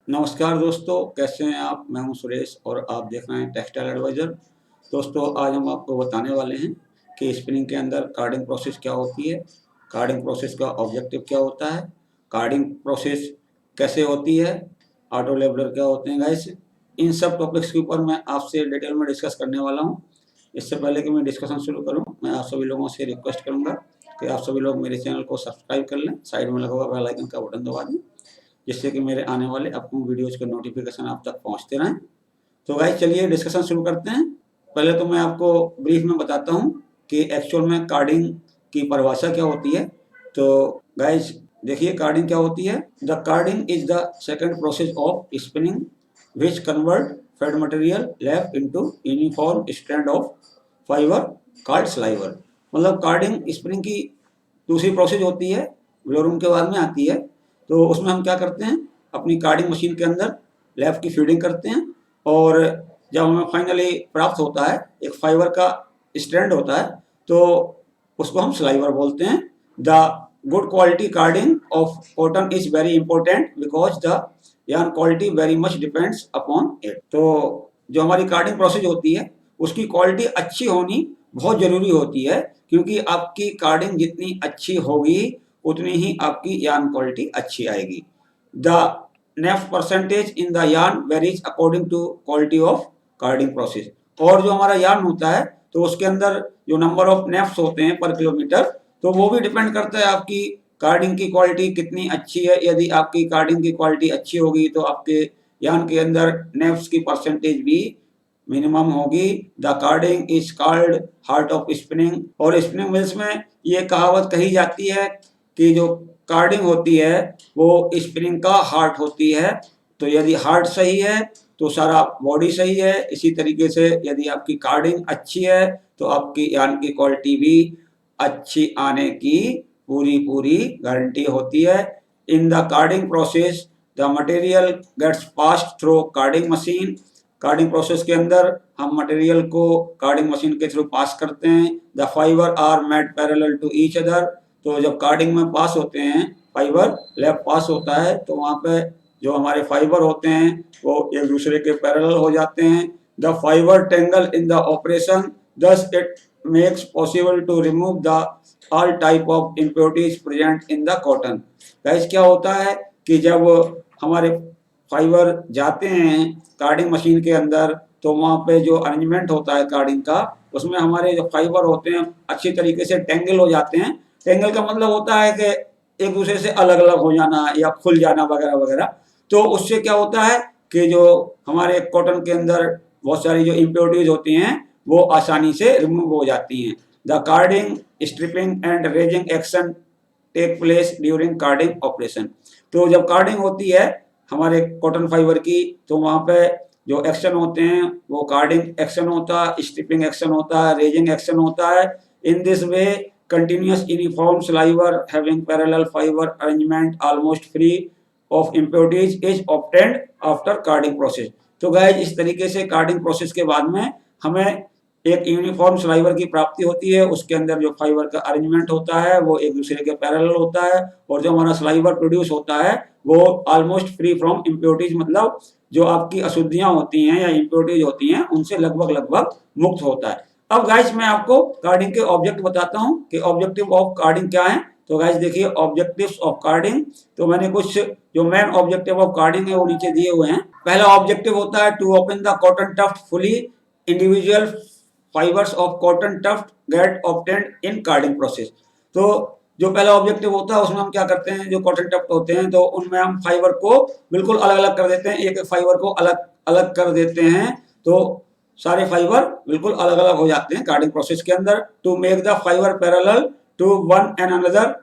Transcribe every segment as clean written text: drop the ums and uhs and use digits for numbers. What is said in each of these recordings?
नमस्कार दोस्तों, कैसे हैं आप। मैं हूं सुरेश और आप देख रहे हैं टेक्सटाइल एडवाइज़र। दोस्तों, आज हम आपको बताने वाले हैं कि स्पिनिंग के अंदर कार्डिंग प्रोसेस क्या होती है, कार्डिंग प्रोसेस का ऑब्जेक्टिव क्या होता है, कार्डिंग प्रोसेस कैसे होती है, ऑटो लेवलर क्या होते हैं गाइस। इन सब टॉपिक्स के ऊपर मैं आपसे डिटेल में डिस्कस करने वाला हूं। इससे पहले कि मैं डिस्कशन शुरू करूं, मैं आप सभी लोगों से रिक्वेस्ट करूंगा कि आप सभी लोग मेरे चैनल को सब्सक्राइब कर लें, साइड में लगा हुआ बेल आइकन का बटन दबा दें, जिससे कि मेरे आने वाले अपकमिंग वीडियोज़ के नोटिफिकेशन आप तक पहुंचते रहें। तो गाइस, चलिए डिस्कशन शुरू करते हैं। पहले तो मैं आपको ब्रीफ में बताता हूं कि एक्चुअल में कार्डिंग की परिभाषा क्या होती है। तो गाइस देखिए, कार्डिंग क्या होती है। The carding is the second process of spinning which convert fed material left into uniform strand of fibre called sliver. मतलब कार्डिंग स्पिनिंग की दूसरी प्रोसेस होती है, ब्लोरूम के बाद में आती है। तो उसमें हम क्या करते हैं, अपनी कार्डिंग मशीन के अंदर लेफ्ट की फीडिंग करते हैं और जब हमें फाइनली प्राप्त होता है एक फाइबर का स्ट्रैंड होता है, तो उसको हम स्लाइवर बोलते हैं। The good quality carding of cotton is very important because the yarn quality very much depends upon it. तो जो हमारी कार्डिंग प्रोसेस होती है उसकी क्वालिटी अच्छी होनी बहुत ज़रूरी होती है, क्योंकि आपकी कार्डिंग जितनी अच्छी होगी उतनी ही आपकी yarn क्वालिटी अच्छी आएगी। The nep percentage in the yarn varies according to quality of carding process. और जो हमारा yarn होता है तो उसके अंदर जो नंबर ऑफ नेफ्ट्स होते हैं पर किलोमीटर, तो वो भी डिपेंड करता है आपकी कार्डिंग की क्वालिटी कितनी अच्छी है। यदि आपकी कार्डिंग की क्वालिटी अच्छी होगी तो आपके yarn के अंदर नेफ्ट्स की परसेंटेज भी मिनिमम होगी। The carding is called heart of spinning. और स्पिनिंग मिल्स में ये कहावत कही जाती है कि जो कार्डिंग होती है वो स्पिनिंग का हार्ट होती है। तो यदि हार्ट सही है तो सारा बॉडी सही है। इसी तरीके से यदि आपकी कार्डिंग अच्छी है तो आपकी यार्न की क्वालिटी भी अच्छी आने की पूरी गारंटी होती है। In the carding process the material gets passed through carding machine. Carding process के अंदर हम मटेरियल को कार्डिंग मशीन के थ्रू पास करते हैं। The fibre are made parallel to each other. तो जब कार्डिंग में पास होते हैं फाइबर, लैब पास होता है, तो वहाँ पे जो हमारे फाइबर होते हैं वो एक दूसरे के पैरेलल हो जाते हैं। The fibre tangle in the operation, thus it makes possible to remove the all type of impurities present in the cotton. Guys क्या होता है कि जब हमारे फाइबर जाते हैं कार्डिंग मशीन के अंदर, तो वहाँ पे जो अरेंजमेंट होता है कार्डिंग का, उसमें हमारे जो फाइबर होते हैं अच्छी तरीके से टेंगल हो जाते हैं। टेंगल का मतलब होता है कि एक दूसरे से अलग अलग हो जाना या खुल जाना वगैरह वगैरह। तो उससे क्या होता है कि जो हमारे कॉटन के अंदर बहुत सारी जो इम्प्योरिटीज होती हैं वो आसानी से रिमूव हो जाती हैं। The carding stripping and raising action take place during carding operation. तो जब कार्डिंग होती है हमारे कॉटन फाइबर की, तो वहाँ पे जो एक्शन होते हैं वो कार्डिंग एक्शन होता है, स्ट्रिपिंग एक्शन होता है, रेजिंग एक्शन होता है। In this way continuous uniform sliver having parallel fiber arrangement almost free of impurities is obtained after carding process। तो गाइस इस तरीके से कार्डिंग प्रोसेस के बाद में हमें एक यूनिफॉर्म स्लाइवर की प्राप्ति होती है। उसके अंदर जो फाइबर का अरेंजमेंट होता है वो एक दूसरे के पैरेलल होता है, और जो हमारा स्लाइवर प्रोड्यूस होता है वो ऑलमोस्ट फ्री फ्रॉम इम्प्योरिटीज, मतलब जो आपकी अशुद्धियां होती हैं या इम्प्योरिटीज होती हैं उनसे लगभग मुक्त होता है। अब गाइस मैं आपको कार्डिंग के ऑब्जेक्ट बताता हूं कि ऑब्जेक्टिव ऑफ कार्डिंग क्या है। तो गाइस देखिए, ऑब्जेक्टिव्स ऑफ कार्डिंग, तो मैंने कुछ जो मेन ऑब्जेक्टिव ऑफ कार्डिंग है वो नीचे दिए हुए हैं। पहला ऑब्जेक्टिव होता है to open the cotton tuft fully. Individual fibres of cotton tuft get obtained in carding process. तो जो पहला ऑब्जेक्टिव होता है उसमें हम क्या करते हैं, जो कॉटन टफ्ट होते हैं तो उनमें हम फाइबर को बिल्कुल अलग अलग कर देते हैं, एक एक फाइबर को अलग अलग कर देते हैं। तो सारे फाइबर बिल्कुल अलग अलग हो जाते हैं कार्डिंग प्रोसेस के अंदर। To make the fibre parallel to one and another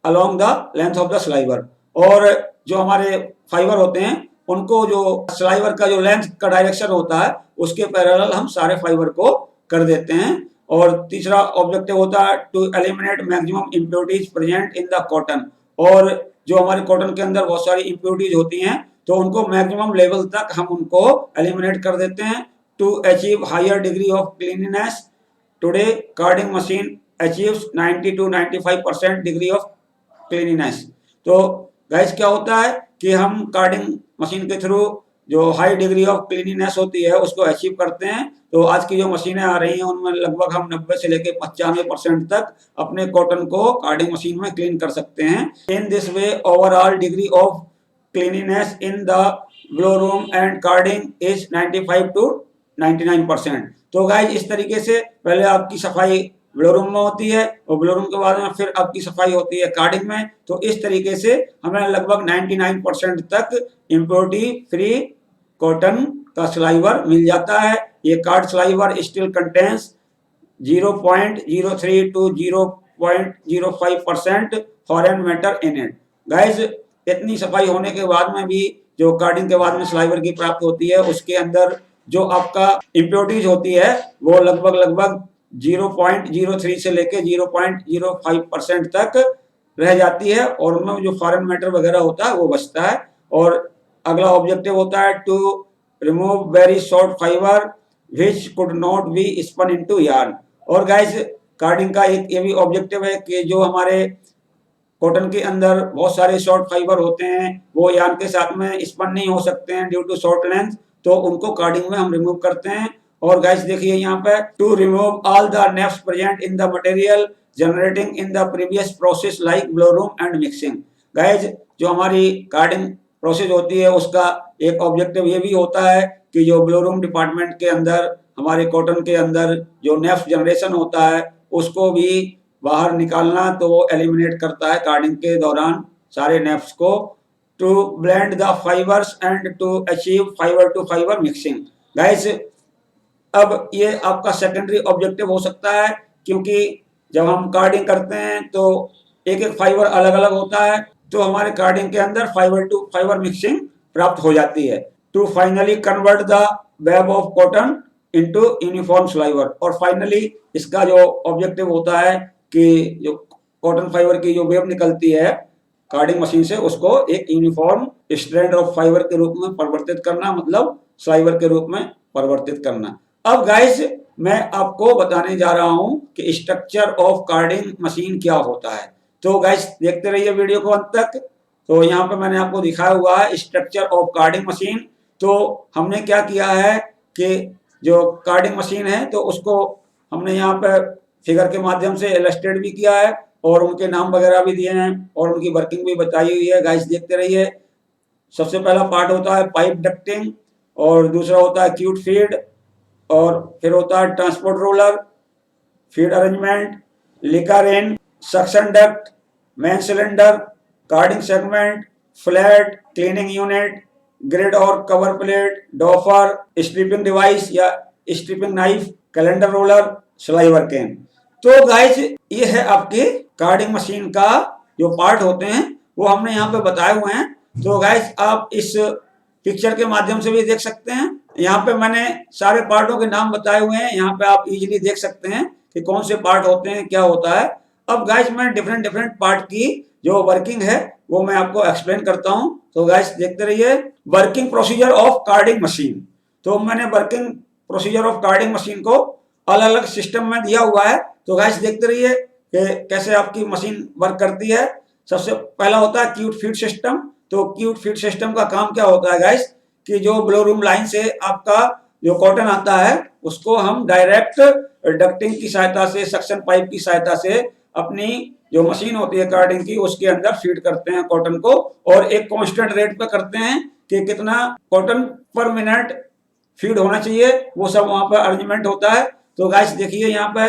along the length of the sliver. और जो हमारे फाइबर होते हैं उनको जो स्लाइवर का जो लेंथ का डायरेक्शन होता है उसके पैरेलल हम सारे फाइबर को कर देते हैं। और तीसरा ऑब्जेक्टिव होता है to eliminate maximum impurities present in the cotton. और जो हमारे कॉटन के अंदर बहुत सारी इम्प्योरिटीज होती हैं तो उनको मैक्सिमम लेवल तक हम उनको एलिमिनेट कर देते हैं। To achieve higher degree of cleanliness, today carding machine achieves 90 to 95% degree of cleanliness। तो गाइस क्या होता है कि हम कार्डिंग मशीन के थ्रू जो हाई डिग्री ऑफ क्लीनिनेस होती है उसको अचीव करते हैं। तो आज की जो मशीनें आ रही हैं उनमें लगभग हम 90 से लेकर 95% तक अपने कॉटन को कार्डिंग मशीन में क्लीन कर सकते हैं। इन this way overall degree of cleanliness in the blow room and carding is 95 to 99%। तो गाइस इस तरीके से पहले आपकी सफाई ब्लो रूम में होती है और ब्लो रूम के बाद में फिर आपकी सफाई होती है कार्डिंग में। तो इस तरीके से हमें लगभग 99% तक इम्प्योरिटी फ्री कॉटन का स्लाइवर मिल जाता है। ये card sliver still contains 0.03 to 0.05% foreign matter in it. Guys इतनी सफाई होने के बाद में भी जो कार्डिंग के बाद में स्लाइवर की प्राप्त होती है उसके अंदर जो आपका इम्प्योरिटीज होती है वो लगभग 0.03 से लेके 0.05% तक रह जाती है और उनमें जो फॉरेन मैटर वगैरह होता है वो बचता है। और अगला ऑब्जेक्टिव होता है to remove very short fibre which could not be spun into yarn. और गाइस कार्डिंग का एक ये भी ऑब्जेक्टिव है कि जो हमारे कॉटन के अंदर बहुत सारे शॉर्ट फाइबर होते हैं वो यार्न के साथ में स्पन नहीं हो सकते हैं ड्यू टू शॉर्ट लेंथ, तो उनको कार्डिंग में हम रिमूव करते हैं। और गाइस देखिए यहाँ पे to remove all the neps present in the material generating in the previous process like blow room and mixing. Guys जो हमारी कार्डिंग प्रोसेस होती है उसका एक ऑब्जेक्टिव ये भी होता है कि जो ब्लो रूम डिपार्टमेंट के अंदर हमारे कॉटन के अंदर जो नेफ्स जनरेशन होता है उसको भी बाहर निकालना, तो वो एलिमिनेट करता है कार्डिंग के दौरान सारे नेफ्स को to blend the fibres and to achieve fibre to fibre mixing. Guys अब ये आपका सेकेंडरी ऑब्जेक्टिव हो सकता है क्योंकि जब हम कार्डिंग करते हैं तो एक एक फाइबर अलग अलग होता है, तो हमारे कार्डिंग के अंदर फाइबर टू फाइबर मिक्सिंग प्राप्त हो जाती है to finally convert the web of cotton into uniform sliver. और फाइनली इसका जो ऑब्जेक्टिव होता है कि जो कॉटन फाइबर की जो वेब निकलती है कार्डिंग मशीन से उसको एक यूनिफॉर्म स्ट्रैंड ऑफ फाइबर के रूप में परिवर्तित करना, मतलब स्लाइवर के रूप में परिवर्तित करना। अब गाइस मैं आपको बताने जा रहा हूं कि स्ट्रक्चर ऑफ कार्डिंग मशीन क्या होता है। तो गाइस देखते रहिए वीडियो को अंत तक। तो यहाँ पे मैंने आपको दिखाया हुआ है स्ट्रक्चर ऑफ कार्डिंग मशीन। तो हमने क्या किया है कि जो कार्डिंग मशीन है तो उसको हमने यहाँ पे फिगर के माध्यम से इलस्ट्रेट भी किया है और उनके नाम वगैरह भी दिए हैं और उनकी वर्किंग भी बताई हुई है। गाइस देखते रहिए। सबसे पहला पार्ट होता है पाइप डक्टिंग और दूसरा होता है क्यूट फीड और फिर होता है transport roller, feed arrangement, licker in, suction duct, main cylinder, carding segment, flat, cleaning unit, grid और cover plate, doffer, stripping device या stripping knife, calender roller, sliver can. तो गाइस ये है आपकी कार्डिंग मशीन का जो पार्ट होते हैं वो हमने यहाँ पे बताए हुए हैं। तो गाइस आप इस पिक्चर के माध्यम से भी देख सकते हैं। यहाँ पे मैंने सारे पार्टों के नाम बताए हुए हैं, यहाँ पे आप इजीली देख सकते हैं कि कौन से पार्ट होते हैं, क्या होता है। अब गाइस मैं डिफरेंट पार्ट की जो वर्किंग है वो मैं आपको एक्सप्लेन करता हूँ। तो गाइस देखते रहिए। Working procedure of carding machine. तो मैंने working procedure of carding machine को अलग अलग सिस्टम में दिया हुआ है। तो गाइस देखते रहिए कि कैसे आपकी मशीन वर्क करती है। सबसे पहला होता है क्यूट फीड सिस्टम। तो क्यूट फीड सिस्टम का काम क्या होता है गाइस कि जो ब्लो रूम लाइन से आपका जो कॉटन आता है उसको हम डायरेक्ट डक्टिंग की सहायता से, सक्शन पाइप की सहायता से अपनी जो मशीन होती है कार्डिंग की उसके अंदर फीड करते हैं कॉटन को और एक कांस्टेंट रेट पे करते हैं कि कितना कॉटन पर मिनट फीड होना चाहिए, वो सब वहां पर अरेंजमेंट होता है। तो गाइस देखिए यहाँ पे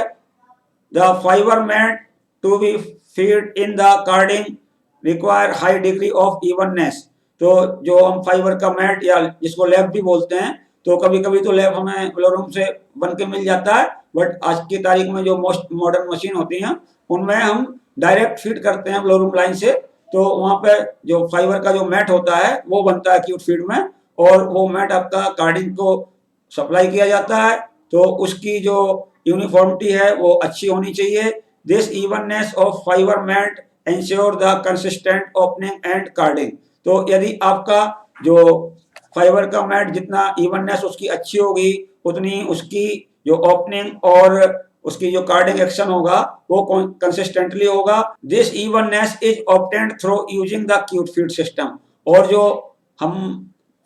the fibre made to be feed in the carding require high degree of evenness. तो जो हम फाइबर का मैट या जिसको लैब भी बोलते हैं, तो कभी कभी तो लैब हमें ब्लो रूम से बन के मिल जाता है, बट आज की तारीख में जो मोस्ट मॉडर्न मशीन होती हैं उनमें हम डायरेक्ट फीड करते हैं ब्लो रूम लाइन से। तो वहाँ पे जो फाइबर का जो मैट होता है वो बनता है क्यूट फीड में और वो मैट आपका कार्डिंग को सप्लाई किया जाता है। तो उसकी जो यूनिफॉर्मिटी है वो अच्छी होनी चाहिए। This evenness of fibre mat ensure the consistent opening and carding. तो यदि आपका जो फाइबर का मैट जितना इवननेस उसकी अच्छी होगी उतनी उसकी जो ओपनिंग और उसकी जो कार्डिंग एक्शन होगा वो कंसिस्टेंटली होगा। This evenness is obtained through using the chute feed system. और जो हम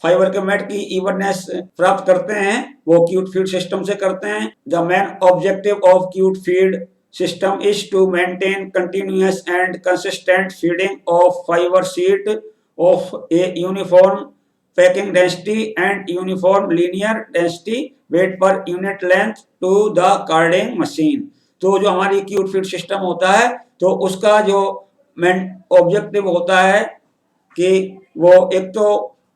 फाइबर के मैट की इवननेस प्राप्त करते हैं वो क्यूट फीड सिस्टम से करते हैं। The main objective of cute feed system is to maintain continuous and consistent feeding of fiber sheet of a uniform packing density and uniform linear density weight per unit length to the carding machine। तो जो हमारी cute feed system होता है तो उसका जो main objective होता है कि वो एक तो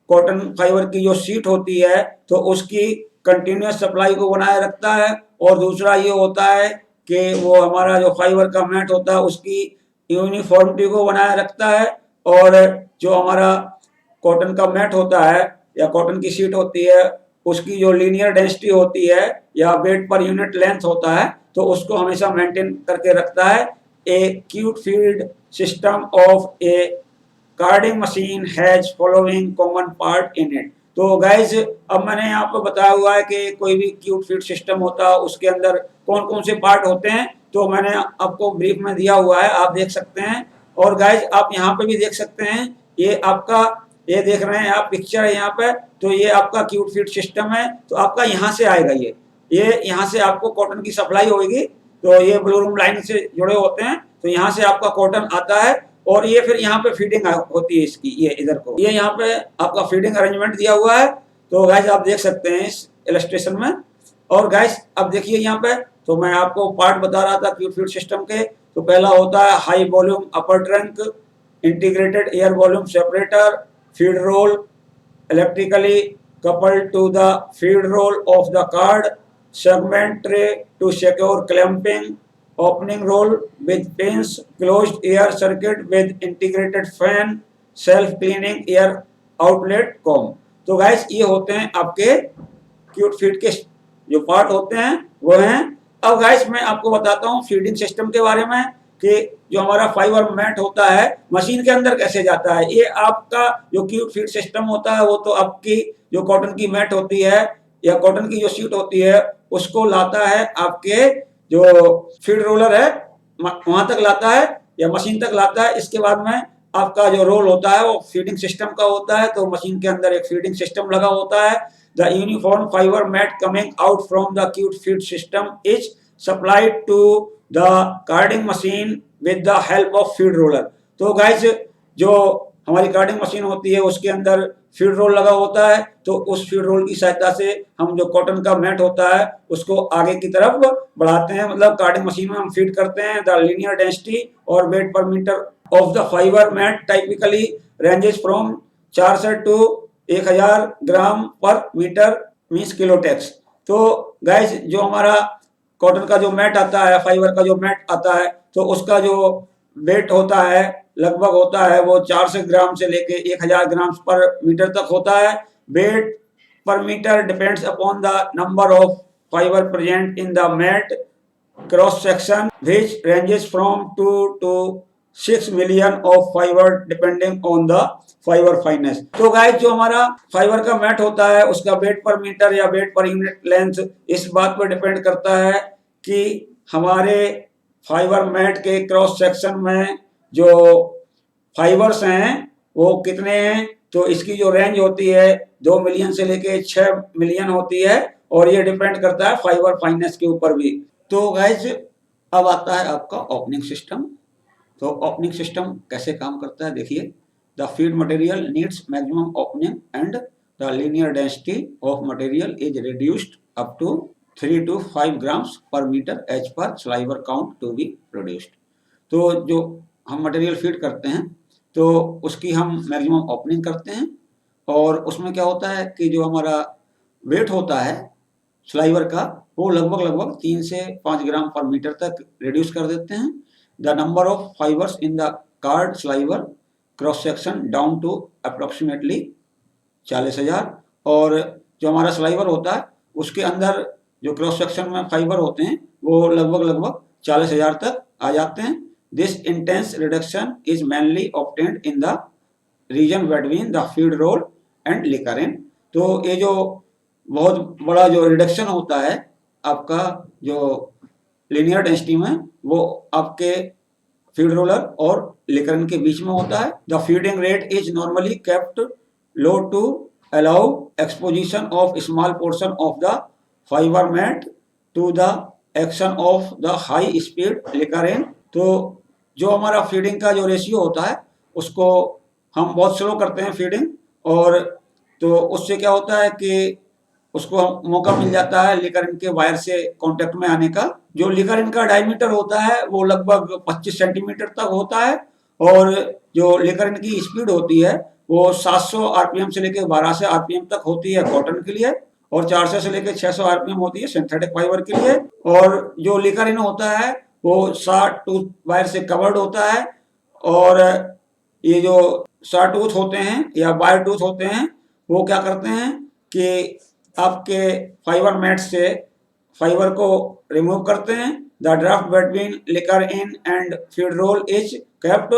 कॉटन फाइबर की जो शीट होती है तो उसकी कंटिन्यूस सप्लाई को बनाए रखता है, और दूसरा ये होता है कि वो हमारा जो फाइबर का मैट होता है उसकी यूनिफॉर्मिटी को बनाए रखता है, और जो हमारा कॉटन का मैट होता है या कॉटन की शीट होती है उसकी जो लीनियर डेंसिटी होती है या वेट पर यूनिट लेंथ होता है तो उसको हमेशा मेंटेन करके रखता है। ए cute feed system of A carding machine has following common part in it. तो गाइज अब मैंने यहाँ पे बताया हुआ है कि कोई भी क्यूट फीड सिस्टम होता है उसके अंदर कौन कौन से पार्ट होते हैं, तो मैंने आपको ब्रीफ में दिया हुआ है, आप देख सकते हैं। और गाइज आप यहाँ पे भी देख सकते हैं, ये आपका ये देख रहे हैं आप पिक्चर है यहाँ पे, तो ये आपका क्यूट फीड सिस्टम है। तो आपका यहाँ से आएगा, ये यहाँ से आपको कॉटन की सप्लाई होगी, तो ये ब्लू रूम लाइन से जुड़े होते हैं, तो यहाँ से आपका कॉटन आता है और ये फिर यहाँ पे फीडिंग होती है इसकी, ये इधर को ये यहाँ पे आपका फीडिंग अरेंजमेंट दिया हुआ है। तो गाइस आप देख सकते हैं इस इलस्ट्रेशन में। और गाइस अब देखिए यहाँ पे, तो मैं आपको पार्ट बता रहा था क्यूट फीड सिस्टम के। तो पहला होता है high volume upper trunk, integrated air volume separator, feed roll electrically coupled to the feed roll of the card, segment tray to secure clamping, opening roll with pins, closed air circuit with integrated fan, self cleaning air outlet comb। तो guys ये होते हैं आपके cute feed के जो part होते हैं वो हैं। अब गाइस मैं आपको बताता हूँ फीडिंग सिस्टम के बारे में कि जो हमारा फाइबर मैट होता है मशीन के अंदर कैसे जाता है। ये आपका जो क्यूट फीड सिस्टम होता है वो तो आपकी जो कॉटन की मैट होती है या कॉटन की जो शीट होती है उसको लाता है, आपके जो फीड रोलर है वहां तक लाता है या मशीन तक लाता है। इसके बाद में आपका जो रोल होता है वो फीडिंग सिस्टम का होता है, तो मशीन के अंदर एक फीडिंग सिस्टम लगा होता है। The uniform fibre mat coming out from the chute feed system is supplied to the carding machine with the help of feed roller. तो गाइस जो हमारी कार्डिंग मशीन होती है उसके अंदर फीड रोल लगा होता है, तो उस फीड रोल की सहायता से हम जो कॉटन का मैट होता है उसको आगे की तरफ बढ़ाते हैं, मतलब कार्डिंग मशीन में हम फीड करते हैं। द लीनियर डेंसिटी और weight per metre of the fibre mat typically ranges from 400 to 1000 gram per metre means किलोटेक्स। तो गाइस जो हमारा कॉटन का जो मैट आता है, फाइबर का जो मैट आता है, तो उसका जो वेट होता है लगभग होता है वो 400 ग्राम से लेके 1000 ग्राम पर मीटर तक होता है। Weight per metre depends upon the number of fibre present in the mat cross section which ranges from 2 to 6 million of fibre depending on the fibre fineness. तो गाइस जो हमारा fibre का mat होता है उसका वेट पर मीटर या wait per unit length इस बात पर डिपेंड करता है कि हमारे फाइबर मैट के क्रॉस सेक्शन में जो फाइबर्स हैं वो कितने हैं। तो इसकी जो रेंज होती है 2 मिलियन से लेके 6 मिलियन होती है, और ये डिपेंड करता है फाइबर फाइनेस के ऊपर भी। तो गाइस अब आता है आपका ओपनिंग सिस्टम। तो ओपनिंग सिस्टम कैसे काम करता है देखिए। The feed material needs maximum opening and the linear density of material is reduced up to 3 to 5 grams per metre as per sliver count to be produced. तो जो हम material feed करते हैं तो उसकी हम मैक्सिमम ओपनिंग करते हैं, और उसमें क्या होता है कि जो हमारा वेट होता है स्लाइवर का वो लगभग 3 से 5 ग्राम पर मीटर तक रिड्यूस कर देते हैं। The number of fibres in the card sliver cross section down to approximately 40,000। और जो हमारा स्लाइवर होता है उसके अंदर जो क्रॉस सेक्शन में फाइबर होते हैं वो लगभग 40,000 तक आ जाते हैं। This intense reduction is mainly obtained in the region between the feed roll and licker in. तो ये जो बहुत बड़ा जो रिडक्शन होता है आपका जो लीनियर डेंसिटी में वो आपके फीड रोलर और लिकरन के बीच में होता है। The feeding rate is normally kept low to allow exposition of small portion of the fibre mat to the action of the high speed licker in. तो जो हमारा फीडिंग का जो रेशियो होता है उसको हम बहुत स्लो करते हैं फीडिंग, और तो उससे क्या होता है कि उसको मौका मिल जाता है लिकरन के वायर से कांटेक्ट में आने का। जो लिकरन का डायमीटर होता है वो लगभग 25 सेंटीमीटर तक होता है, और जो लिकरन की स्पीड होती है वो 700 आरपीएम से लेकर 1200 आरपीएम तक होती है कॉटन के लिए, और 400 से लेकर 600 आरपीएम होती है सिंथेटिक फाइबर के लिए। और जो लिकरन होता है वो 60 टूथ वायर से कवर्ड होता है, और ये जो शॉर्ट टूथ होते हैं या वायर टूथ होते हैं वो क्या करते हैं कि आपके फाइबर मैट से फाइबर को रिमूव करते हैं। The draft between licker in and feed roll is kept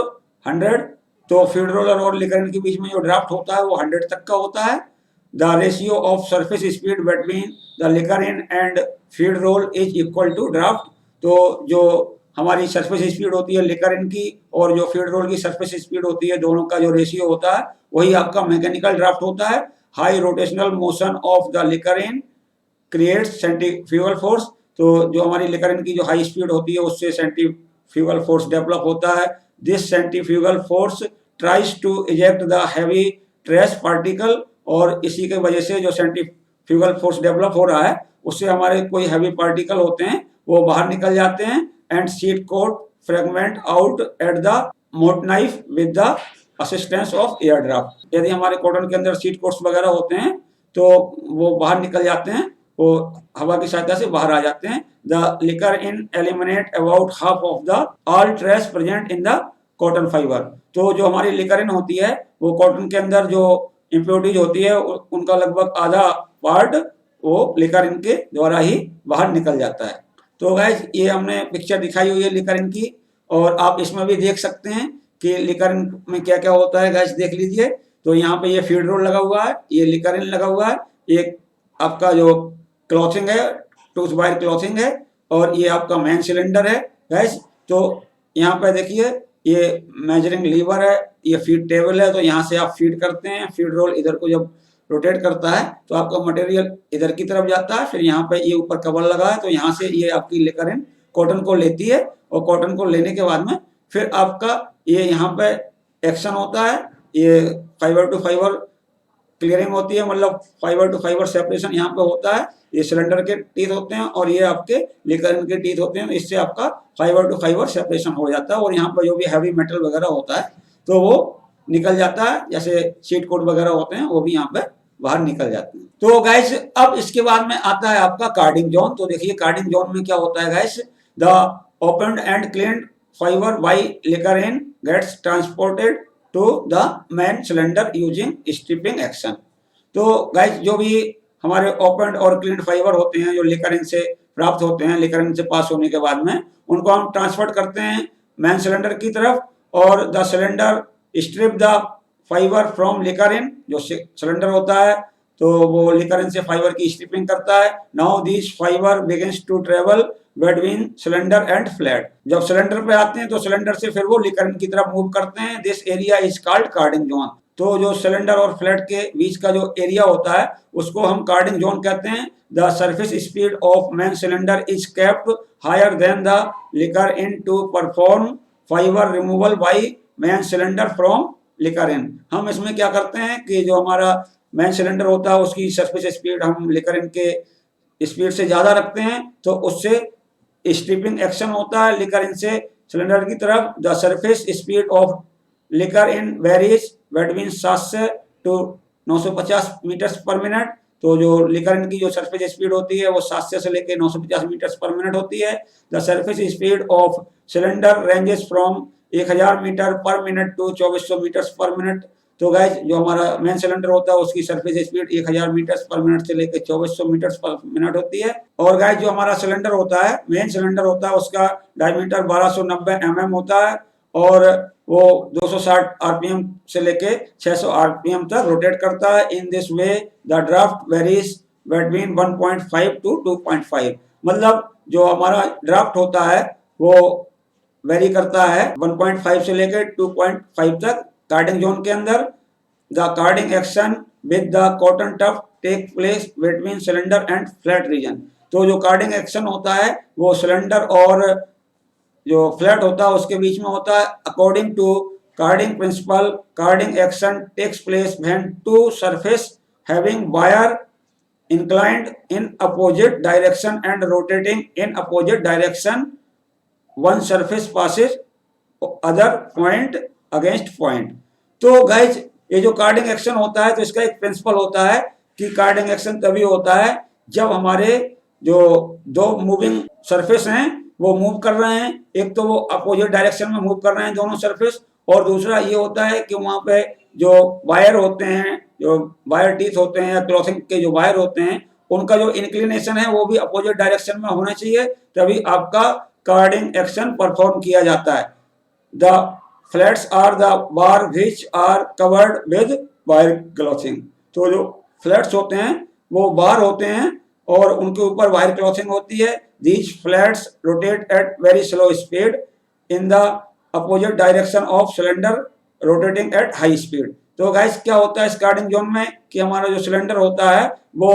100। तो फीड रोलर और लिकर के बीच में जो ड्राफ्ट होता है वो 100 तक का होता है। The ratio of surface speed between the licker in and feed roll is equal to draft. तो जो हमारी सरफेस स्पीड होती है लिकर इन की और जो फीड रोल की सरफेस स्पीड होती है, दोनों का जो रेशियो होता है वही आपका मैकेनिकल ड्राफ्ट होता है। High rotational motion of the licker in creates centrifugal force. तो जो हमारी लिकरन की जो हाई स्पीड होती है उससे सेंट्रीफ्यूगल फोर्स डेवलप होता है। This centrifugal force tries to eject the heavy trash particle, और इसी के वजह से जो सेंट्रीफ्यूगल फोर्स डेवलप हो रहा है उससे हमारे कोई हैवी पार्टिकल होते हैं वो बाहर निकल जाते हैं। And seed coat fragment out at the mote knife with the assistance of air draft. यदि हमारे कॉटन के अंदर शीट कोट्स वगैरह होते हैं तो वो बाहर निकल जाते हैं, वो हवा की सहायता से बाहर आ जाते हैं। The licker in eliminate about half of the all trace present in the cotton fibre. तो जो हमारी लिकरिन होती है वो कॉटन के अंदर जो इम्प्योरिटीज होती है उनका लगभग आधा पार्ट वो लिकरिन के द्वारा ही बाहर निकल जाता है। तो गाइस ये हमने पिक्चर दिखाई हुई है लिकरिन की, और आप इसमें भी देख सकते हैं कि लिकरिन में क्या क्या होता है। गाइस देख लीजिए, तो यहाँ पे ये फीड रोल लगा हुआ है, ये लिकरिन लगा हुआ है, एक आपका जो क्लॉथिंग है टूथ वायर क्लॉथिंग है, और ये आपका मेन सिलेंडर है। गैस तो यहाँ पे देखिए ये मेजरिंग लीवर है, ये फीड टेबल है, तो यहाँ से आप फीड करते हैं। फीड रोल इधर को जब रोटेट करता है तो आपका मटेरियल इधर की तरफ जाता है, फिर यहाँ पे ये ऊपर कवर लगा है तो यहाँ से ये आपकी लिकरिन कॉटन को लेती है, और कॉटन को लेने के बाद में फिर आपका ये यहाँ पे एक्शन होता है, ये फाइबर टू फाइबर क्लियरिंग होती है, मतलब फाइबर टू फाइबर सेपरेशन यहाँ पे होता है। ये सिलेंडर के टीथ होते हैं और ये आपके लिकरिन के टीथ होते हैं, इससे आपका फाइबर टू फाइबर सेपरेशन हो जाता है, और यहाँ पर जो भी हैवी मेटल वगैरह होता है तो वो निकल जाता है, जैसे शीट कोट वगैरह होते हैं वो भी यहाँ पे बाहर निकल जाते हैं। तो गैस अब इसके बाद में आता है आपका कार्डिंग जोन। तो देखिए कार्डिंग जोन में क्या होता है guys, the open and clean fibre by licker in gets transported to the main cylinder using stripping action. तो गाइस जो भी हमारे ओपन और क्लीन फाइबर होते हैं जो लिकरिन से प्राप्त होते हैं, लिकरिन से पास होने के बाद में उनको हम ट्रांसफर करते हैं मेन सिलेंडर की तरफ, और the cylinder strip the fibre from licker in. जो सिलेंडर होता है तो वो लिकरिन से फाइबर की स्ट्रिपिंग करता है। Now this fibre begins to travel between cylinder and flat. जब सिलेंडर पे आते हैं तो सिलेंडर से फिर वो लिकरिन की तरफ मूव करते हैं। This area is called carding zone. तो जो सिलेंडर और फ्लैट के बीच का जो एरिया होता है उसको हम कार्डिंग जोन कहते हैं। The surface speed of main cylinder is kept higher than the licker in to perform fibre removal by main cylinder from licker in. हम इसमें क्या करते हैं कि जो हमारा मेन सिलेंडर होता है उसकी सरफेस स्पीड हम लिकरिन के स्पीड से ज्यादा रखते हैं, तो उससे स्ट्रिपिंग एक्शन होता है लिकरिन से सिलेंडर की तरफ। The surface speed of licker in varies between 700 to 950 metres per minute. तो जो लिकरिन की जो सरफेस स्पीड होती है वो 700 से लेकर 950 मीटर्स पर मिनट होती है। The surface speed of cylinder ranges from 1000 metre per minute to 2400 metres per minute. तो गाइस जो हमारा मेन सिलेंडर होता है उसकी surface speed 1000 metres per minute से लेकर 2400 मीटर्स पर मिनट होती है। और गाइस जो हमारा सिलेंडर होता है मेन सिलेंडर होता है उसका डायमीटर 1290 mm होता है, और वो 260 आरपीएम से लेके 600 आरपीएम तक रोटेट करता है। In this way the draft varies between 1.5 to 2.5। मतलब जो हमारा ड्राफ्ट होता है वो वेरी करता है 1.5 से लेकर 2.5 तक कार्डिंग जोन के अंदर। The carding action with the cotton tuft take place between cylinder and flat region. तो जो कार्डिंग एक्शन होता है वो सिलेंडर और जो फ्लैट होता है उसके बीच में होता है। According to carding principle, carding action takes place when two surface having wire inclined in opposite direction and rotating in opposite direction, one surface passes other point against point। तो guys ये जो carding action होता है तो इसका एक principal होता है कि कार्डिंग एक्शन तभी होता है जब हमारे जो दो मूविंग सरफेस हैं वो मूव कर रहे हैं, एक तो वो अपोजिट डायरेक्शन में मूव कर रहे हैं दोनों सरफेस, और दूसरा ये होता है कि वहां पे जो वायर होते हैं, जो वायर टीथ होते हैं या क्लॉथिंग के जो वायर होते हैं, उनका जो इंक्लिनेशन है वो भी अपोजिट डायरेक्शन में होना चाहिए, तभी आपका कार्डिंग एक्शन परफॉर्म किया जाता है। The flats are the bar which are covered with wire clothing. तो जो फ्लैट्स होते हैं वो बार होते हैं और उनके ऊपर वायर क्लॉथिंग होती है। These flats rotate at very slow speed in the opposite direction of cylinder rotating at high speed। तो गाइस क्या होता है इस कार्डिंग जोन में कि हमारा जो सिलेंडर होता है वो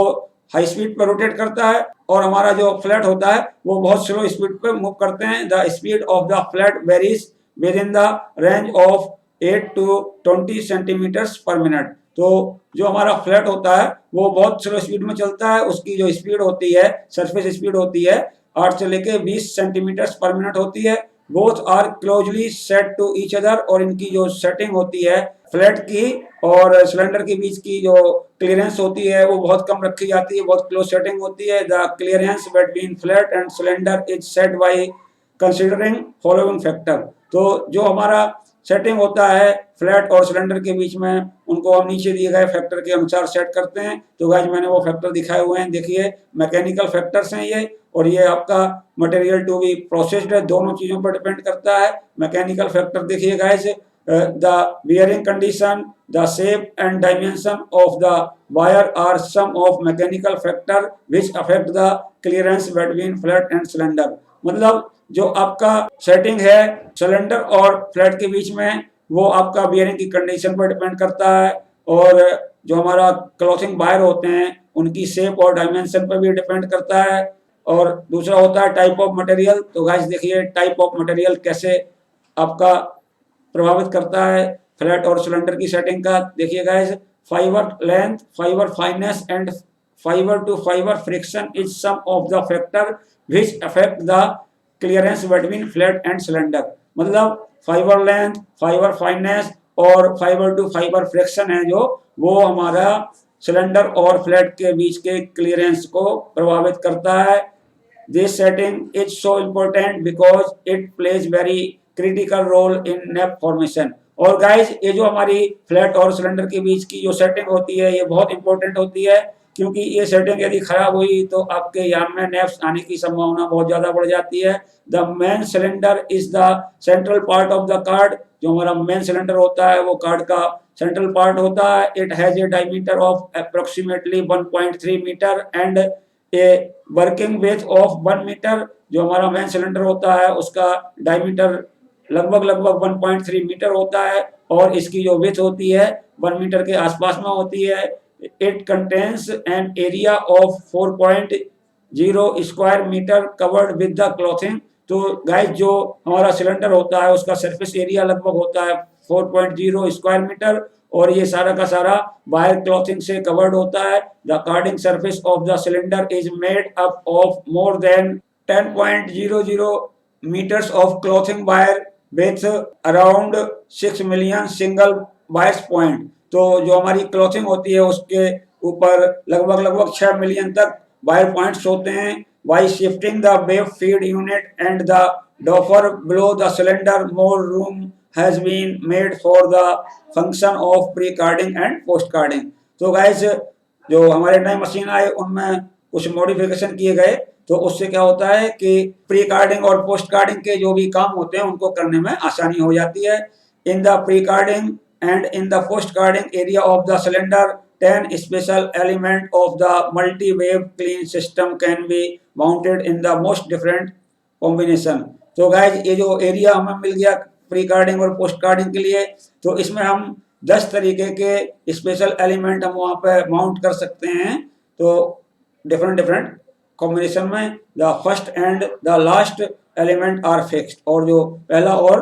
हाई स्पीड पर रोटेट करता है और हमारा जो फ्लैट होता है वो बहुत स्लो स्पीड पे मूव करते हैं। The speed of the flat varies within the range of 8 to 20 centimetres per minute. तो जो हमारा फ्लैट होता है वो बहुत स्लो स्पीड में चलता है, उसकी जो स्पीड होती है, सरफेस स्पीड होती है 8 से लेके 20 सेंटीमीटर्स पर मिनट होती है। Both are closely set to each other, और इनकी जो सेटिंग होती है फ्लैट की और सिलेंडर के बीच की जो क्लियरेंस होती है वो बहुत कम रखी जाती है, बहुत क्लोज सेटिंग होती है। The clearance between flat and cylinder is set by considering following factor. तो जो हमारा सेटिंग होता है फ्लैट और सिलेंडर के बीच में, उनको हम नीचे दिए गए फैक्टर के अनुसार सेट करते हैं। तो गाइस मैंने वो फैक्टर दिखाए हुए हैं, देखिए मैकेनिकल फैक्टर्स हैं ये, और ये आपका मटेरियल टू बी प्रोसेस्ड है, दोनों चीजों पर डिपेंड करता है। मैकेनिकल फैक्टर देखिए guys, the bearing condition, the shape and dimension of the wire are some of mechanical factor which affect the clearance between flat and cylinder. मतलब जो आपका सेटिंग है सिलेंडर और फ्लैट के बीच में वो आपका बियरिंग की कंडीशन पर डिपेंड करता है, और जो हमारा क्लॉथिंग वायर होते हैं उनकी शेप और डायमेंशन पर भी डिपेंड करता है। और दूसरा होता है टाइप ऑफ मटेरियल। तो गाइस देखिए टाइप ऑफ मटेरियल कैसे आपका प्रभावित करता है फ्लैट और सिलेंडर की सेटिंग का। देखिए guys, fibre length, fibre fineness and fibre to fibre friction is some of the factor which affect the clearance between flat and cylinder. मतलब फाइबर लेंथ, फाइबर फाइनेस और फाइबर टू फाइबर फ्रिक्शन है जो वो हमारा cylinder और flat के बीच के clearance को प्रभावित करता है। This setting is so important because it plays very critical role in nep formation. और गाइस ये जो हमारी फ्लैट और सिलेंडर के बीच की जो सेटिंग होती है ये बहुत इंपॉर्टेंट होती है, क्योंकि ये सेटिंग यदि खराब हुई तो आपके याम में नेप्स आने की संभावना बहुत ज्यादा बढ़ जाती है। The main cylinder is the central part of the card. जो हमारा मेन सिलेंडर होता है वो कार्ड का सेंट्रल पार्ट होता है। It has a diameter of approximately 1.3 metre and a working width of 1 metre. जो हमारा मेन सिलेंडर होता है उसका डायमीटर लगभग 1.3 मीटर होता है और इसकी जो विड्थ होती है 1 मीटर के आसपास में होती है। It contains an area of 4.0 square metre covered with the clothing। तो गाइस जो हमारा सिलेंडर होता है उसका सरफेस एरिया लगभग होता है 4.0 स्क्वायर मीटर, और ये सारा का सारा वायर क्लॉथिंग से कवर्ड होता है। The carding surface of the cylinder is made up of more than 10.00 meters of clothing wire with around 6 million single wires point। तो जो हमारी क्लॉथिंग होती है उसके ऊपर लगभग 6 मिलियन तक वायर पॉइंट्स होते हैं। By shifting the web feed unit and the doffer below the cylinder more room has been made for the function of pre carding and post carding. तो गाइस जो हमारे नए मशीन आए उनमें कुछ मॉडिफिकेशन किए गए, तो उससे क्या होता है कि प्री कार्डिंग और पोस्ट कार्डिंग के जो भी काम होते हैं उनको करने में आसानी हो जाती है। In the pre carding and in the post carding area of the cylinder 10 special element of the multi wave clean system can be mounted in the most different combination। तो गाइज ये जो एरिया हमें मिल गया pre carding और post carding के लिए, तो इसमें हम 10 तरीके के स्पेशल एलिमेंट हम वहाँ पे माउंट कर सकते हैं। तो डिफरेंट डिफरेंट कॉम्बिनेशन में the first and the last element are fixed, और जो पहला और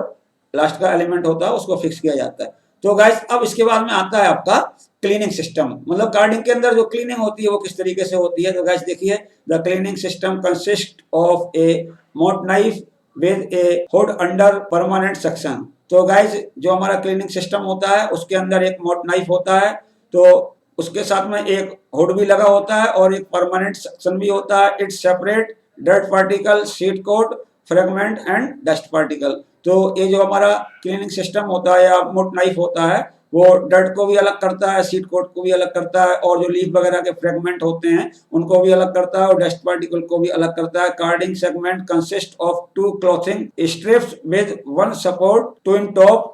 लास्ट का एलिमेंट होता है उसको फिक्स किया जाता है। तो गाइस अब इसके बाद में आता है आपका क्लीनिंग सिस्टम, मतलब कार्डिंग के अंदर जो क्लीनिंग होती है वो किस तरीके से होती है। तो गाइस देखिए, the cleaning system consist of a mote knife with a hood under permanent section. तो गाइस जो हमारा क्लीनिंग सिस्टम होता है उसके अंदर एक मोट नाइफ होता है, तो उसके साथ में एक हुड भी लगा होता है और एक परमानेंट सेक्शन भी होता है। It's separate dirt particle, seed coat, fragment and dust particle. तो ये जो हमारा क्लीनिंग सिस्टम होता है या मोट नाइफ होता है वो डर्ट को भी अलग करता है, सीट कोट को भी अलग करता है, और जो लीफ वगैरह के फ्रेगमेंट होते हैं उनको भी अलग करता है, और डस्ट पार्टिकल को भी अलग करता है। Carding segment consist of 2 clothing strips with 1 support twin top.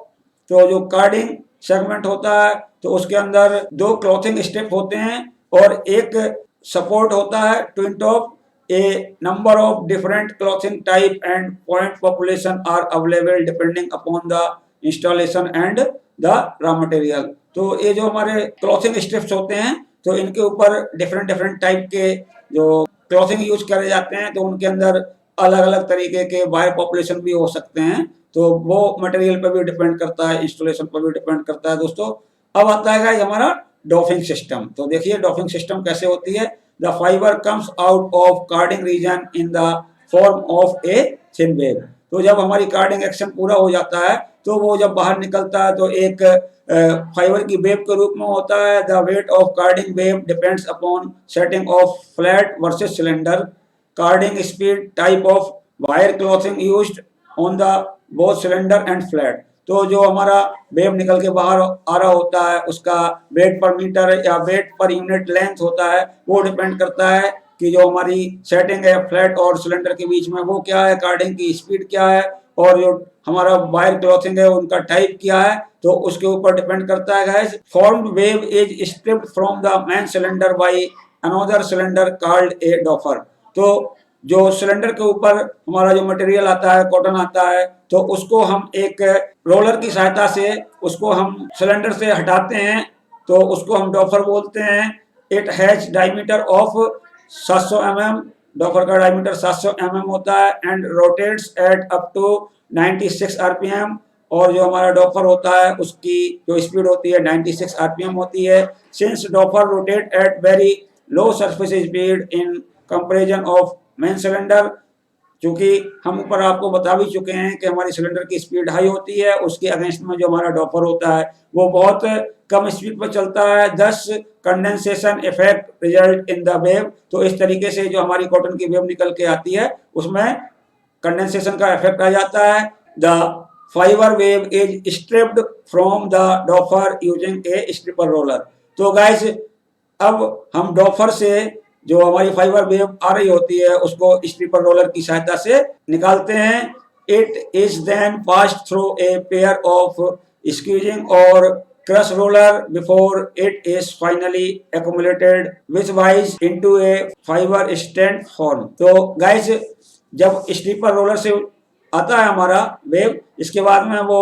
तो जो कार्डिंग सेगमेंट होता है तो उसके अंदर 2 क्लॉथिंग स्ट्रिप होते हैं और एक सपोर्ट होता है twin top. A number of different clothing type and point population are available depending upon the installation and the raw material। तो ये जो हमारे क्लॉथिंग स्ट्रिप्स होते हैं तो इनके ऊपर डिफरेंट डिफरेंट टाइप के जो क्लॉथिंग यूज करे जाते हैं, तो उनके अंदर अलग अलग तरीके के बायो पॉपुलेशन भी हो सकते हैं। तो वो मटेरियल पर भी डिपेंड करता है, इंस्टॉलेशन पर भी डिपेंड करता है दोस्तों। अब आता है गाइस हमारा डॉफिंग सिस्टम। तो देखिए डॉफिंग सिस्टम कैसे होती है। The fiber comes out of carding region in the form of a thin wave। तो जब हमारी कार्डिंग एक्शन पूरा हो जाता है तो वो जब बाहर निकलता है तो एक फाइबर की वेव के रूप में होता है। The weight of carding wave depends upon setting of flat versus cylinder, carding speed, type of wire clothing used on the both cylinder and flat. तो जो हमारा वेव निकल के बाहर आ रहा होता है उसका वेट पर मीटर या वेट पर यूनिट लेंथ होता है, वो डिपेंड करता है कि जो हमारी सेटिंग है फ्लैट और सिलेंडर के बीच में वो क्या है, कार्डिंग की स्पीड क्या है, और जो हमारा वायर क्लॉथिंग है उनका टाइप क्या है, तो उसके ऊपर डिपेंड करता है guys. Formed web is stripped from the main cylinder by another cylinder called a doffer. तो जो सिलेंडर के ऊपर हमारा जो मटेरियल आता है, कॉटन आता है, तो उसको हम एक रोलर की सहायता से उसको हम सिलेंडर से हटाते हैं, तो उसको हम डॉफर बोलते हैं। It has diameter of 700 mm, doffer का डायमीटर 700 mm होता है, and rotates at up to 96 RPM। और जो हमारा डॉफर होता है उसकी जो स्पीड होती है 96 RPM होती है। Since doffer rotate at very low surface speed in comparison of main cylinder, क्योंकि हम ऊपर आपको बता भी चुके हैं कि हमारी सिलेंडर की स्पीड हाई होती है, उसके अगेंस्ट में जो हमारा डॉपर होता है वो बहुत कम स्पीड पर चलता है। 10 condensation effect result in the wave. तो इस तरीके से जो हमारी कॉटन की वेव निकल के आती है उसमें कंडेंसेशन का इफेक्ट आ जाता है। The fibre web is stripped from the doffer using a stripper roller. तो गाइस अब हम डॉफर से जो हमारी फाइबर वेव आ रही होती है उसको स्ट्रिपर रोलर की सहायता से निकालते हैं। It is then passed through a pair of squeezing और crush roller before it is finally accumulated which wise into a fibre stand form. तो गाइस जब स्ट्रिपर रोलर से आता है हमारा वेव, इसके बाद में वो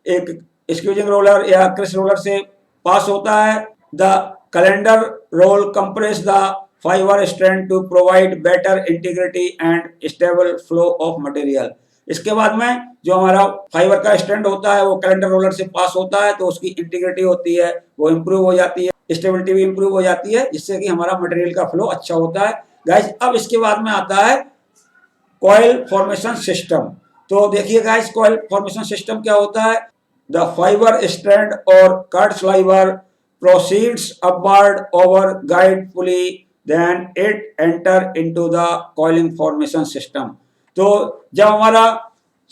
एक स्क्वीजिंग रोलर या क्रश रोलर से पास होता है। The calender roll compress the fibre strand to provide better integrity and stable flow of material. इसके बाद में जो हमारा फाइबर का स्ट्रैंड होता है वो कैलेंडर रोलर से पास होता है, तो उसकी इंटीग्रिटी होती है वो इम्प्रूव हो जाती है, स्टेबिलिटी भी इम्प्रूव हो जाती है, जिससे कि हमारा मटेरियल का फ्लो अच्छा होता है। गाइस अब इसके बाद में आता है कॉइल फॉर्मेशन सिस्टम। तो देखिए गाइस कॉइल फॉर्मेशन सिस्टम क्या होता है। द फाइबर स्ट्रैंड और cut fibre proceeds upward over guide pulley, then it enter into the coiling formation system. तो जब हमारा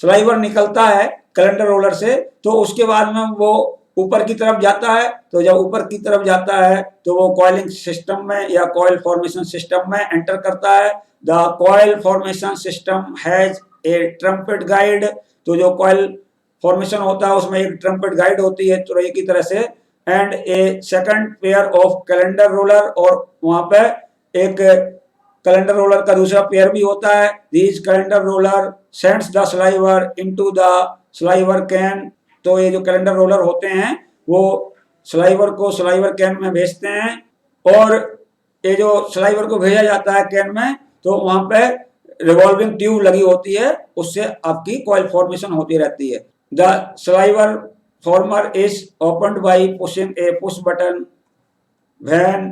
स्लाइवर निकलता है कैलेंडर रोलर से तो उसके बाद में वो ऊपर की तरफ जाता है। तो जब ऊपर की तरफ जाता है तो वो कॉइलिंग सिस्टम में या कॉइल फॉर्मेशन सिस्टम में एंटर करता है। The coil formation system has a trumpet guide. तो जो कॉइल फॉर्मेशन होता है उसमें एक ट्रम्पेट गाइड होती है तुरई की तरह से, and A second pair of calendar roller, और वहां पे एक कैलेंडर रोलर का दूसरा पेयर भी होता है। This calendar roller sends the sliver into the sliver can. तो ये जो कैलेंडर रोलर होते हैं वो स्लाइवर को स्लाइवर कैन में भेजते हैं, और ये जो स्लाइवर को भेजा जाता है कैन में, तो वहां पे रिवॉल्विंग ट्यूब लगी होती है, उससे आपकी कॉइल फॉर्मेशन होती रहती है। The sliver farmer is opened bye pushing A push button when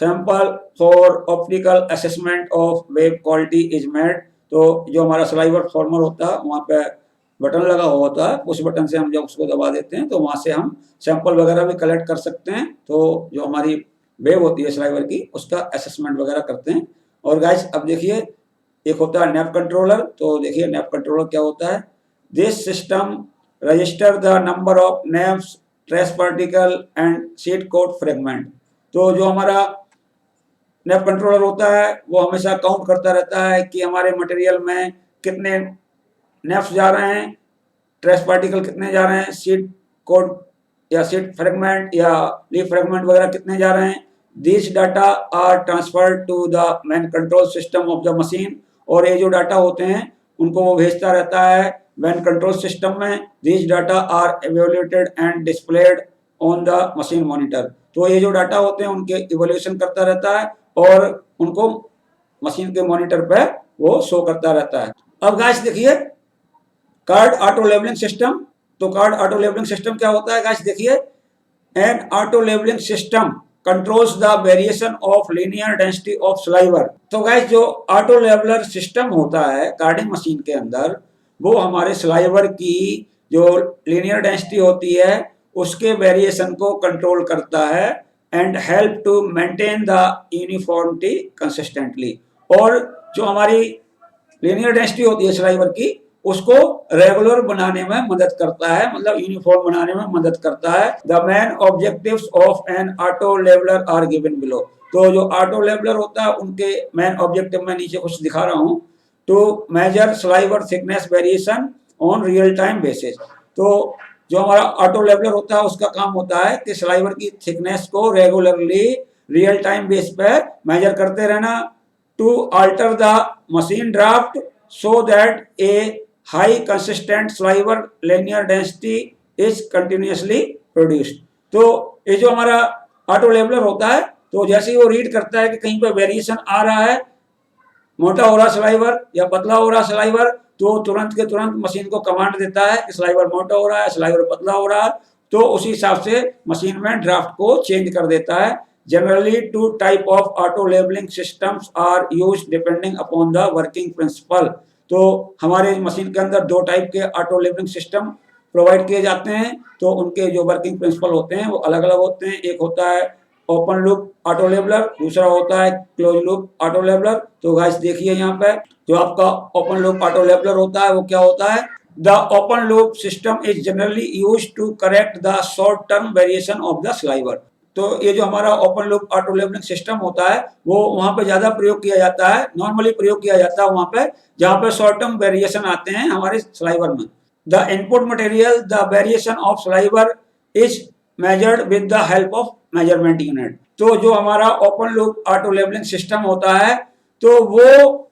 sample for optical assessment of wave quality is made. तो जो हमारा स्लाइवर फॉर्मर होता है वहाँ पे बटन लगा हुआ होता है, उस बटन से हम जब उसको दबा देते हैं तो वहाँ से हम सैंपल वगैरह भी कलेक्ट कर सकते हैं। तो जो हमारी वेव होती है स्लाइवर की उसका असेसमेंट वगैरह करते हैं। और गाइस अब देखिए एक होता है नैप कंट्रोलर। तो देखिए नैप कंट्रोलर क्या होता है। This system register the number of neps, trash particle and seed coat fragment. तो जो हमारा नैप कंट्रोलर होता है वो हमेशा काउंट करता रहता है कि हमारे मटेरियल में कितने नैप्स जा रहे हैं, ट्रेस पार्टिकल कितने जा रहे हैं, सीड कोड या सीड फ्रेगमेंट या लीफ फ्रेगमेंट वगैरह कितने जा रहे हैं। This data are transferred to the main control system of the machine. और ये जो डाटा होते हैं उनको वो भेजता रहता है मेन कंट्रोल सिस्टम में। This data are evaluated and displayed on the machine monitor. तो ये जो डाटा होते हैं उनके इवैल्यूएशन करता रहता है और उनको मशीन के मॉनिटर पे वो शो करता रहता है। अब गाइस देखिए कार्ड ऑटो लेबलिंग सिस्टम। तो कार्ड ऑटो लेबलिंग सिस्टम क्या होता है गाइस देखिए। N auto levelling system controls the variation of linear density of sliver. तो गाइस जो ऑटो लेबलर सिस्टम होता है कार्डिंग मशीन के अंदर वो हमारे स्लाइवर की जो लीनियर डेंसिटी होती है उसके वेरिएशन को कंट्रोल करता है and help to maintain the uniformity consistently. और जो हमारी लीनियर डेंसिटी होती है स्लाइवर की उसको रेगुलर बनाने में मदद करता है, मतलब यूनिफॉर्म बनाने में मदद करता है। The main objectives of an auto लेबलर आर गिवन बिलो। तो जो ऑटो लेबलर होता है उनके मेन ऑब्जेक्टिव में नीचे कुछ दिखा रहा हूँ। To measure sliver thickness variation on real time basis. तो जो हमारा ऑटो लेबलर होता है उसका काम होता है कि स्लाइवर की थिकनेस को रेगुलरली रियल टाइम बेस पे मेजर करते रहना। To alter the machine draft so that a high consistent sliver linear density is continuously produced. तो ये जो हमारा ऑटो लेबलर होता है तो जैसे ही वो रीड करता है कि कहीं पर वेरिएशन आ रहा है, मोटा हो रहा स्लाइवर या पतला हो रहा स्लाइवर, तो तुरंत के तुरंत मशीन को कमांड देता है कि स्लाइवर मोटा हो रहा है, स्लाइवर पतला हो रहा है। तो उसी हिसाब से मशीन में ड्राफ्ट को चेंज कर देता है। Generally two type of auto levelling systems are used depending upon the working principle. तो हमारे मशीन के अंदर दो टाइप के ऑटो लेबलिंग सिस्टम प्रोवाइड किए जाते हैं। तो उनके जो वर्किंग प्रिंसिपल होते हैं वो अलग अलग होते हैं। एक होता है ओपन लूप ऑटो लेबलर, दूसरा होता है क्लोज लूप ऑटो लेबलर। तो गाइस देखिए यहाँ पे जो आपका ओपन लूप ऑटो लेबलर होता है वो क्या होता है। The open loop system is generally used to correct the short term variation of the sliver. तो ये जो हमारा open loop auto levelling system होता है वो वहां पे ज्यादा प्रयोग किया जाता है, नॉर्मली प्रयोग किया जाता है वहां पे जहां पे शॉर्ट टर्म वेरिएशन आते हैं हमारे स्लाइवर में। The input material the variation of sliver is measured with the help of measurement unit. तो जो हमारा open loop auto levelling system होता है तो वो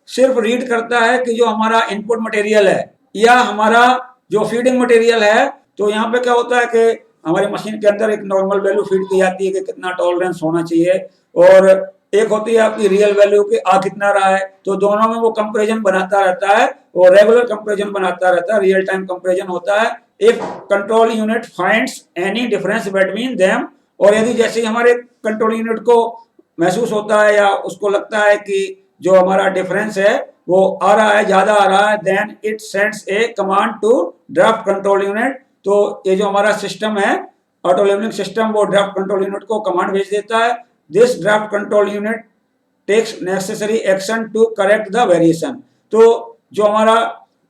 सिर्फ रीड करता है कि जो हमारा इनपुट मटेरियल है या हमारा जो फीडिंग मटेरियल है। तो यहाँ पे क्या होता है कि हमारी मशीन के अंदर एक नॉर्मल वैल्यू फीड की जाती है कि कितना टॉलरेंस होना चाहिए, और एक होती है आपकी रियल वैल्यू कि आ कितना रहा है। तो दोनों में वो कंपैरिजन बनाता रहता है और रेगुलर कंपैरिजन बनाता रहता है, रियल टाइम कंपैरिजन होता है। If control unit finds any difference between them, और यदि जैसे हमारे कंट्रोल यूनिट को महसूस होता है या उसको लगता है कि जो हमारा डिफरेंस है वो आ रहा है, ज्यादा आ रहा है, then it sends a command to draft control unit. तो ये जो हमारा सिस्टम है ऑटो लेबलिंग सिस्टम वो ड्राफ्ट कंट्रोल यूनिट को कमांड भेज देता है। This draft control unit takes necessary action to correct the variation. तो जो हमारा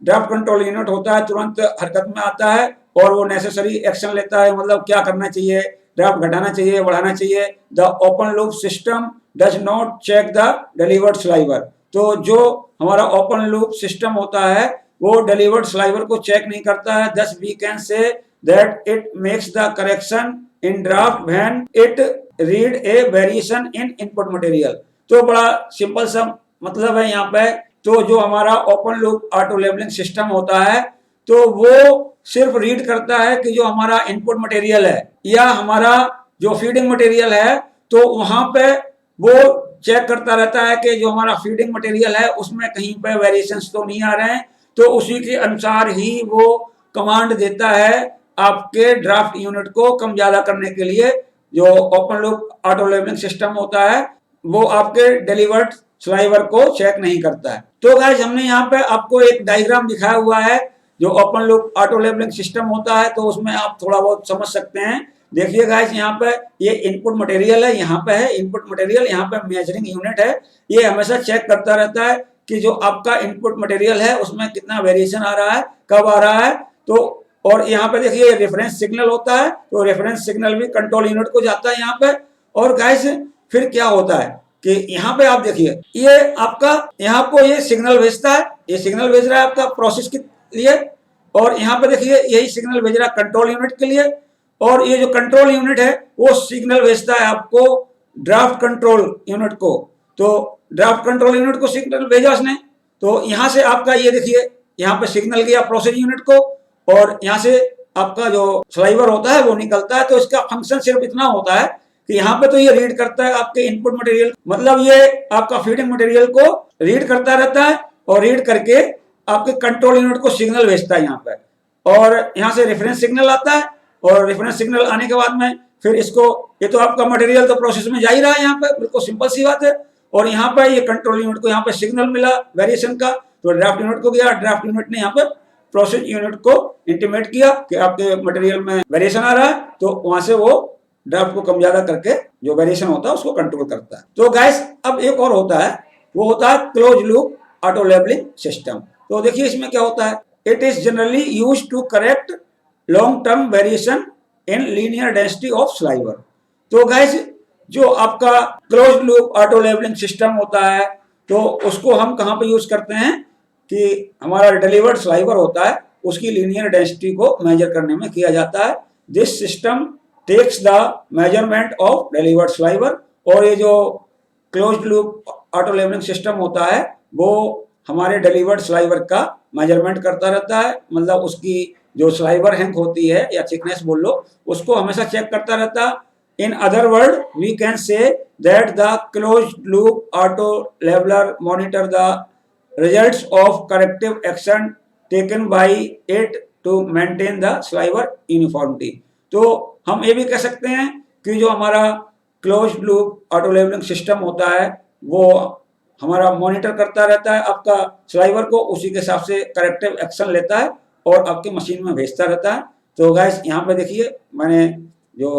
ड्राफ्ट कंट्रोल यूनिट होता है तुरंत हरकत में आता है और वो नेसेसरी एक्शन लेता है, मतलब क्या करना चाहिए, ड्राफ्ट घटाना चाहिए, बढ़ाना चाहिए। The open loop system does not check the delivered sliver. तो जो हमारा ओपन लूप सिस्टम होता है वो डिलीवर्ड स्लाइवर को चेक नहीं करता है। Thus we can say that it makes the correction in draft when it read a variation in input material. तो बड़ा सिंपल सा मतलब है यहाँ पे। तो जो हमारा open loop auto levelling system होता है तो वो सिर्फ रीड करता है कि जो हमारा इनपुट मटेरियल है या हमारा जो फीडिंग मटेरियल है, तो वहां पे वो चेक करता रहता है कि जो हमारा फीडिंग मटेरियल है उसमें कहीं पे वेरिएशंस तो नहीं आ रहे हैं, तो उसी के अनुसार ही वो कमांड देता है आपके ड्राफ्ट यूनिट को कम ज्यादा करने के लिए। जो open loop auto levelling system होता है वो आपके डिलीवर्ड स्लाइवर को चेक नहीं करता है। तो गाइस हमने यहाँ पे आपको एक डायग्राम दिखाया हुआ है जो open loop auto levelling system होता है, तो उसमें आप थोड़ा बहुत समझ सकते हैं। देखिए गाइस यहाँ पे ये इनपुट मटेरियल है, यहाँ पे है इनपुट मटेरियल, यहाँ पे मेजरिंग यूनिट है। ये हमेशा चेक करता रहता है कि जो आपका इनपुट मटेरियल है उसमें कितना वेरिएशन आ रहा है, कब आ रहा है। तो और यहाँ पे देखिए रेफरेंस सिग्नल होता है, तो रेफरेंस सिग्नल भी कंट्रोल यूनिट को जाता है यहाँ पे। और गाइस फिर क्या होता है कि यहाँ पे आप देखिए ये आपका यहाँ को ये सिग्नल भेजता है, ये सिग्नल भेज रहा है आपका प्रोसेस के लिए, और यहाँ पे देखिए यही सिग्नल भेज रहा है कंट्रोल यूनिट के लिए। और ये जो कंट्रोल यूनिट है वो सिग्नल भेजता है आपको ड्राफ्ट कंट्रोल यूनिट को। तो ड्राफ्ट कंट्रोल यूनिट को सिग्नल भेजा उसने, तो यहाँ से आपका ये देखिए यहाँ पे सिग्नल गया प्रोसेस यूनिट को, और यहाँ से आपका जो स्लाइवर होता है वो निकलता है। तो इसका फंक्शन सिर्फ इतना होता है कि यहाँ पे तो ये रीड करता है आपके इनपुट मटेरियल, मतलब ये आपका फीडिंग मटेरियल को रीड करता रहता है और रीड करके आपके कंट्रोल यूनिट को सिग्नल भेजता है यहाँ पे। और यहाँ से रेफरेंस सिग्नल आता है, और रेफरेंस सिग्नल आने के बाद में फिर इसको, ये तो आपका मटेरियल तो प्रोसेस में जा ही रहा है यहाँ पे, बिल्कुल सिंपल सी बात है। और यहाँ पे ये कंट्रोल यूनिट को यहाँ पे सिग्नल मिला वेरिएशन का, तो ड्राफ्ट यूनिट को गया, ड्राफ्ट यूनिट ने यहाँ पे प्रोसेस यूनिट को इंटीमेट किया कि आपके मटेरियल में वेरिएशन आ रहा है, तो वहां से वो ड्राफ्ट को कम ज्यादा करके जो वेरिएशन होता है उसको कंट्रोल करता है। तो गाइस अब एक और होता है, वो होता है close loop auto levelling system. तो देखिए इसमें क्या होता है, it is generally used to correct long term variation in linear density of sliver. तो गाइस जो आपका close loop auto levelling system होता है तो उसको हम कहाँ पे यूज करते हैं कि हमारा डिलीवर्ड स्लाइवर होता है उसकी लीनियर डेंसिटी को मेजर करने में किया जाता है। This system takes the measurement of delivered sliver. और ये जो closed loop auto levelling system होता है वो हमारे डिलीवर्ड स्लाइवर का मेजरमेंट करता रहता है, मतलब उसकी जो स्लाइवर हैंक होती है या थिकनेस बोल लो, उसको हमेशा चेक करता रहता है। In other word we can say that the closed loop auto लेबलर मॉनिटर द results of corrective action taken by it to maintain the sliver uniformity। तो हम ये भी कह सकते हैं कि जो हमारा closed loop auto levelling system होता है वो हमारा मॉनिटर करता रहता है आपका स्लाइवर को, उसी के हिसाब से करेक्टिव एक्शन लेता है और आपकी मशीन में भेजता रहता है। तो गाइस यहाँ पे देखिए मैंने जो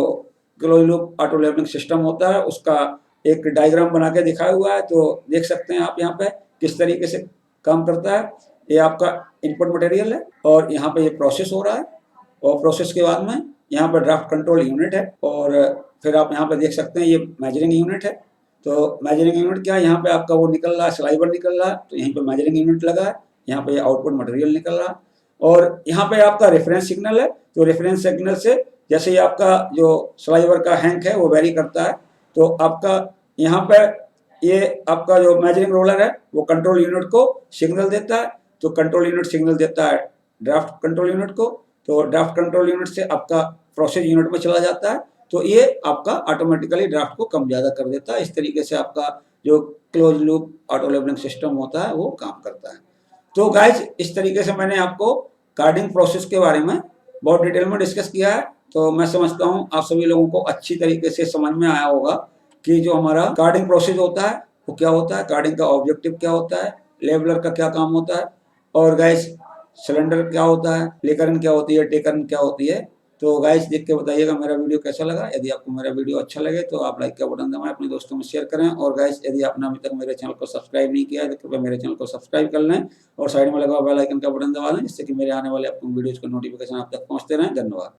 closed loop auto levelling system होता है उसका एक डायग्राम बना के दिखाया हुआ है, तो देख सकते हैं आप यहाँ पे किस तरीके से काम करता है। ये आपका इनपुट मटेरियल है और यहाँ पे ये प्रोसेस हो रहा है, और प्रोसेस के बाद में यहाँ पे ड्राफ्ट कंट्रोल यूनिट है, और फिर आप यहाँ पे देख सकते हैं ये मेजरिंग यूनिट है। तो मेजरिंग यूनिट क्या है, यहाँ पे आपका वो निकल रहा है, स्लाइवर निकल रहा है, तो यहीं पे मेजरिंग यूनिट लगा है, यहाँ पे आउटपुट मटेरियल निकल रहा है। और यहाँ पे आपका रेफरेंस सिग्नल है, तो रेफरेंस सिग्नल से जैसे ही आपका जो स्लाइवर का हैंक है वो वेरी करता है, तो आपका यहाँ पे ये आपका जो मेजरिंग रोलर है वो कंट्रोल यूनिट को सिग्नल देता है, तो कंट्रोल यूनिट सिग्नल देता है ड्राफ्ट कंट्रोल यूनिट को, तो ड्राफ्ट कंट्रोल यूनिट से आपका प्रोसेस यूनिट में चला जाता है, तो ये आपका ऑटोमेटिकली ड्राफ्ट को कम ज़्यादा कर देता है। इस तरीके से आपका जो close loop auto levelling system होता है वो काम करता है। तो गाइज इस तरीके से मैंने आपको कार्डिंग प्रोसेस के बारे में बहुत डिटेल में डिस्कस किया है, तो मैं समझता हूँ आप सभी लोगों को अच्छी तरीके से समझ में आया होगा कि जो हमारा कार्डिंग प्रोसेस होता है वो क्या होता है, कार्डिंग का ऑब्जेक्टिव क्या होता है, लेबलर का क्या काम होता है, और गाइस सिलेंडर क्या होता है, लेकरन क्या होती है, टेकरन क्या होती है। तो गाइस देख के बताइएगा मेरा वीडियो कैसा लगा। यदि आपको मेरा वीडियो अच्छा लगे तो आप लाइक का बटन दबाएं, अपने दोस्तों में शेयर करें, और गाइस यदि आपने अभी तक मेरे चैनल को सब्सक्राइब नहीं किया है तो कृपया मेरे चैनल को सब्सक्राइब कर लें और साइड में लगा बेल आइकन का बटन दबा दें, जिससे कि मेरे आने वाले अपने वीडियोज का नोटिफिकेशन आप तक पहुंचते रहें। धन्यवाद।